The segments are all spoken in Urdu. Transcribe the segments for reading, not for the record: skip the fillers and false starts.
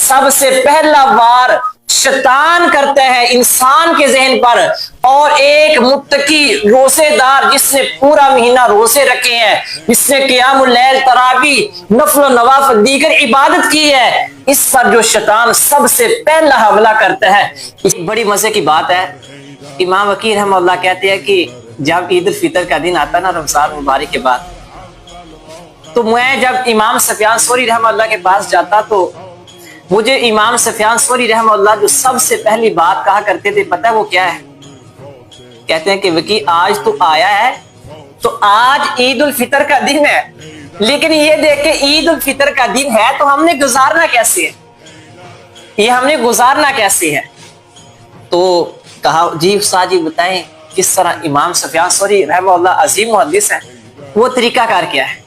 سب سے پہلا وار شیطان کرتا ہے انسان کے ذہن پر، اور ایک متقی روزے دار جس نے پورا مہینہ روزے رکھے ہیں، جس نے قیام اللیل، تراویح، نفل و نوافل، دیگر عبادت کی ہے، اس پر جو شیطان سب سے پہلا حملہ کرتا ہے۔ اس بڑی مزے کی بات ہے، امام وکیع رحمہ اللہ کہتے ہیں کہ جب عید الفطر کا دن آتا نا رمضان مبارک کے بعد، تو میں جب امام سفیان ثوری رحمہ اللہ کے پاس جاتا تو مجھے امام سفیان ثوری رحمہ اللہ جو سب سے پہلی بات کہا کرتے تھے پتہ ہے وہ کیا ہے؟ کہتے ہیں کہ وکیع آج تو آیا ہے تو آج عید الفطر کا دن ہے، لیکن یہ دیکھ کے عید الفطر کا دن ہے تو ہم نے گزارنا کیسے ہے، یہ ہم نے گزارنا کیسے ہے؟ تو کہا جی استاد جی بتائیں کس طرح۔ امام سفیان ثوری رحمہ اللہ عظیم محدث ہے، وہ طریقہ کار کیا ہے؟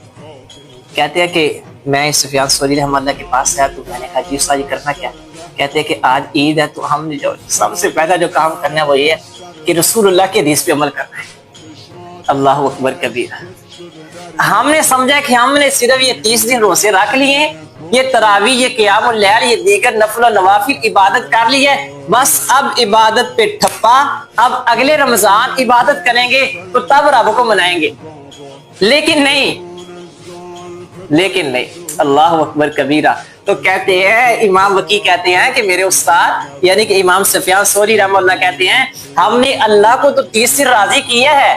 کہتے ہیں کہ میں سفیان ثوری رحمہ اللہ کے پاس آیا تو میں نے کہا جی استاد جی کرنا کیا؟ کہتے ہیں کہ آج عید ہے تو ہم نے جو سب سے پہلا جو کام کرنا ہے وہ یہ ہے کہ رسول اللہ کے حدیث پہ عمل کرنا ہے۔ اللہ اکبر کبیرہ۔ ہم نے سمجھا کہ ہم نے صرف یہ 30 دن روزے رکھ لیے، یہ تراویح، یہ قیام اللیل، یہ دیگر نفل و نوافل عبادت کر لی ہے، بس اب عبادت پہ ٹھپا، اب اگلے رمضان عبادت کریں گے تو تب رب کو منائیں گے۔ لیکن نہیں، اللہ اکبر کبیرہ۔ تو کہتے ہیں امام وکیع کہتے ہیں کہ میرے استاد یعنی کہ امام سفیان ثوری رحمہ اللہ کہتے ہیں ہم نے اللہ کو تو 30 دن راضی کیا ہے،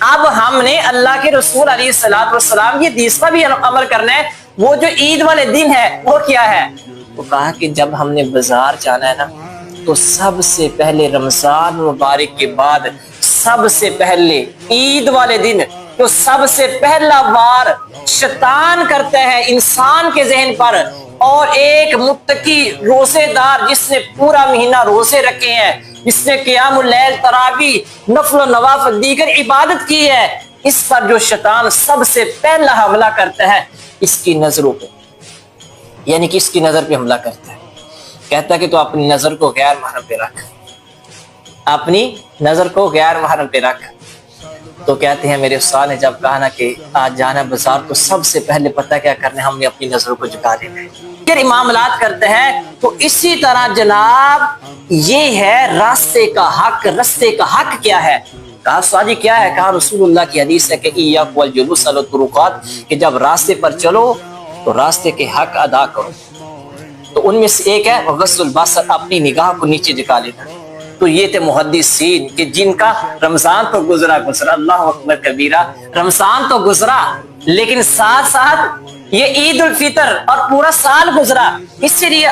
اب ہم نے اللہ کے رسول علیہ الصلوۃ والسلام یہ حدیث پر بھی عمل کرنا ہے۔ وہ جو عید والے دن ہے وہ کیا ہے؟ وہ کہا کہ جب ہم نے بازار جانا ہے نا تو سب سے پہلے رمضان مبارک کے بعد سب سے پہلے عید والے دن تو سب سے پہلا وار شیطان کرتا ہے انسان کے ذہن پر، اور ایک متقی روزے دار جس نے پورا مہینہ روزے رکھے ہیں، جس نے قیام اللیل، تراویح، نفل و نوافل، دیگر عبادت کی ہے، اس پر جو شیطان سب سے پہلا حملہ کرتا ہے اس کی نظروں پہ، یعنی کہ اس کی نظر پہ حملہ کرتا ہے۔ کہتا ہے کہ تو اپنی نظر کو غیر محرم پہ رکھ، اپنی نظر کو غیر محرم پہ رکھ۔ تو کہتے ہیں میرے استاد نے جب کہا نا کہ آج جانا بازار تو سب سے پہلے پتہ کیا کرنا ہے، ہم نے اپنی نظروں کو جھکا دینا ہے، پھر معاملات کرتے ہیں۔ تو اسی طرح جناب یہ ہے راستے کا حق۔ راستے کا حق کیا ہے؟ کہا استاد جی کیا ہے؟ کہا رسول اللہ کی حدیث ہے کہ ایاک والجلوس علی الطرقات، کہ جب راستے پر چلو تو راستے کے حق ادا کرو۔ تو ان میں سے ایک ہے غض البصر، اپنی نگاہ کو نیچے جھکا لینا۔ تو یہ تھے محدثین کہ جن کا رمضان تو گزرا، اللہ اکبر کبیرہ، رمضان تو گزرا لیکن ساتھ ساتھ یہ عید الفطر اور پورا سال گزرا، اس لیے